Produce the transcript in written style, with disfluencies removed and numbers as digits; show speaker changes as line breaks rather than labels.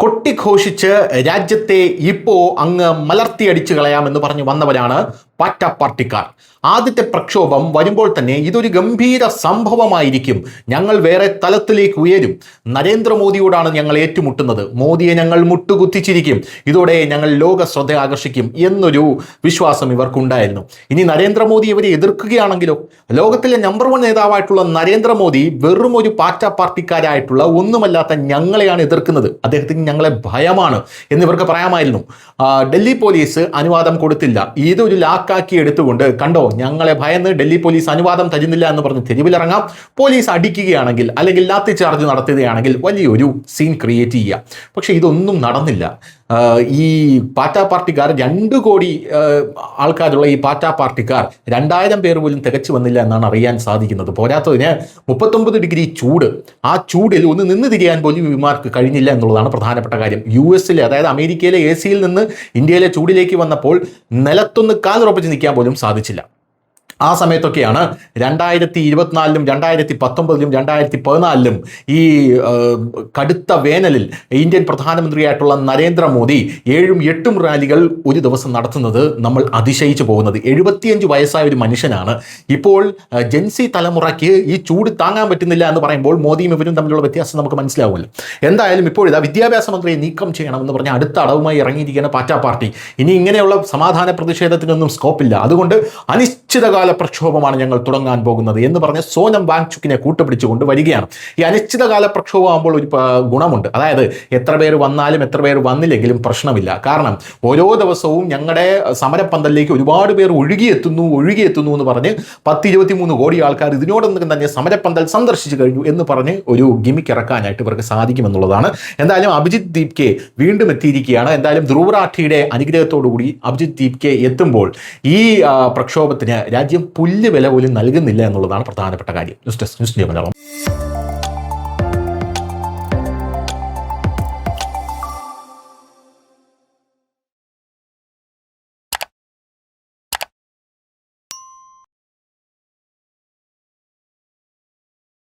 കൊട്ടിഘോഷിച്ച് രാജ്യത്തെ ഇപ്പോൾ അങ്ങ് മലർത്തിയടിച്ചു കളയാമെന്ന് പറഞ്ഞു വന്നവരാണ് പാറ്റ പാർട്ടിക്കാർ. ആദ്യത്തെ പ്രക്ഷോഭം വരുമ്പോൾ തന്നെ ഇതൊരു ഗംഭീര സംഭവമായിരിക്കും, ഞങ്ങൾ വേറെ തലത്തിലേക്ക് ഉയരും, നരേന്ദ്രമോദിയോടാണ് ഞങ്ങൾ ഏറ്റുമുട്ടുന്നത്, മോദിയെ ഞങ്ങൾ മുട്ടുകുത്തിച്ചിരിക്കും, ഇതോടെ ഞങ്ങൾ ലോക ശ്രദ്ധ ആകർഷിക്കും എന്നൊരു വിശ്വാസം ഇവർക്കുണ്ടായിരുന്നു. ഇനി നരേന്ദ്രമോദി ഇവരെ എതിർക്കുകയാണെങ്കിലോ? ലോകത്തിലെ നമ്പർ 1 നേതാവായിട്ടുള്ള നരേന്ദ്രമോദി വെറും ഒരു പാറ്റ പാർട്ടിക്കാരായിട്ടുള്ള ഒന്നുമല്ലാത്ത ഞങ്ങളെയാണ് എതിർക്കുന്നത്, അദ്ദേഹത്തിന് ഞങ്ങളെ ഭയമാണ് എന്നിവർക്ക് പറയാമായിരുന്നു. ഡൽഹി പോലീസ് അനുവാദം കൊടുത്തില്ല, ഇതൊരു ലാക്കാക്കി എടുത്തുകൊണ്ട് കണ്ടോ ഞങ്ങളെ ഭയന്ന് ഡൽഹി പോലീസ് അനുവാദം തരുന്നില്ല എന്ന് പറഞ്ഞ് തെരുവിലിറങ്ങാം, പോലീസ് അടിക്കുകയാണെങ്കിൽ അല്ലെങ്കിൽ ലാത്തി ചാർജ് നടത്തുകയാണെങ്കിൽ വലിയൊരു സീൻ ക്രിയേറ്റ് ചെയ്യുക. പക്ഷെ ഇതൊന്നും നടന്നില്ല. ഈ പാറ്റ പാർട്ടിക്കാർ 2 കോടി ആൾക്കാരുള്ള ഈ പാറ്റ പാർട്ടിക്കാർ 2000 പേർ പോലും തികച്ചു വന്നില്ല എന്നാണ് അറിയാൻ സാധിക്കുന്നത്. പോരാത്തതിന് 39 ഡിഗ്രി ചൂട്, ആ ചൂടിൽ ഒന്ന് നിന്ന് തിരിയാൻ പോലും ഇവർക്ക് കഴിഞ്ഞില്ല എന്നുള്ളതാണ് പ്രധാനപ്പെട്ട കാര്യം. US-ലെ അതായത് അമേരിക്കയിലെ AC-യിൽ നിന്ന് ഇന്ത്യയിലെ ചൂടിലേക്ക് വന്നപ്പോൾ നിലത്തൊന്ന് കാലുറപ്പിച്ച് നിൽക്കാൻ പോലും സാധിച്ചില്ല. ആ സമയത്തൊക്കെയാണ് 2024-ലും 2019-ലും 2014-ലും ഈ കടുത്ത വേനലിൽ ഇന്ത്യൻ പ്രധാനമന്ത്രിയായിട്ടുള്ള നരേന്ദ്രമോദി 7ഉം 8ഉം റാലികൾ ഒരു ദിവസം നടത്തുന്നത് നമ്മൾ അതിശയിച്ചു പോകുന്നത്. 75 വയസ്സായ ഒരു മനുഷ്യനാണ്. ഇപ്പോൾ ജെൻസി തലമുറയ്ക്ക് ഈ ചൂട് താങ്ങാൻ പറ്റുന്നില്ല എന്ന് പറയുമ്പോൾ മോദിയും ഇവരും തമ്മിലുള്ള വ്യത്യാസം നമുക്ക് മനസ്സിലാവുമല്ലോ. എന്തായാലും ഇപ്പോഴിതാ വിദ്യാഭ്യാസ മന്ത്രിയെ നീക്കം ചെയ്യണമെന്ന് പറഞ്ഞ് അടുത്ത അടവുമായി ഇറങ്ങിയിരിക്കുന്ന പാറ്റ പാർട്ടി. ഇനി ഇങ്ങനെയുള്ള സമാധാന പ്രതിഷേധത്തിനൊന്നും സ്കോപ്പില്ല, അതുകൊണ്ട് അനിശ്ചിതകാല പ്രക്ഷോഭമാണ് ഞങ്ങൾ തുടങ്ങാൻ പോകുന്നത് എന്ന് പറഞ്ഞ് സോനം വാങ്ചുക്കിനെ കൂട്ടുപിടിച്ചുകൊണ്ട് വരികയാണ്. ഈ അനിശ്ചിതകാല പ്രക്ഷോഭമാകുമ്പോൾ ഒരു ഗുണമുണ്ട്, അതായത് എത്ര പേര് വന്നാലും എത്ര പേര് വന്നില്ലെങ്കിലും പ്രശ്നമില്ല. കാരണം ഓരോ ദിവസവും ഞങ്ങളുടെ സമരപ്പന്തലിലേക്ക് ഒരുപാട് പേർ ഒഴുകിയെത്തുന്നു എന്ന് പറഞ്ഞ് 10-23 കോടി ആൾക്കാർ ഇതിനോടൊന്നും തന്നെ സമരപ്പന്തൽ സന്ദർശിച്ചു കഴിഞ്ഞു എന്ന് പറഞ്ഞ് ഒരു ഗിമിക്ക് ഇറക്കാനായിട്ട് ഇവർക്ക് സാധിക്കുമെന്നുള്ളതാണ്. എന്തായാലും അഭിജിത്ത് ദീപ്കെ വീണ്ടും എത്തിയിരിക്കുകയാണ്. എന്തായാലും ധ്രുവ് റാഠിയുടെ അനുഗ്രഹത്തോടു കൂടി അഭിജിത്ത് ദീപ്കെ എത്തുമ്പോൾ ഈ പ്രക്ഷോഭത്തിന് രാജ്യം പുല്ല് വില പോലും നൽകുന്നില്ല എന്നുള്ളതാണ് പ്രധാനപ്പെട്ട കാര്യം. News desk news India Malayalam.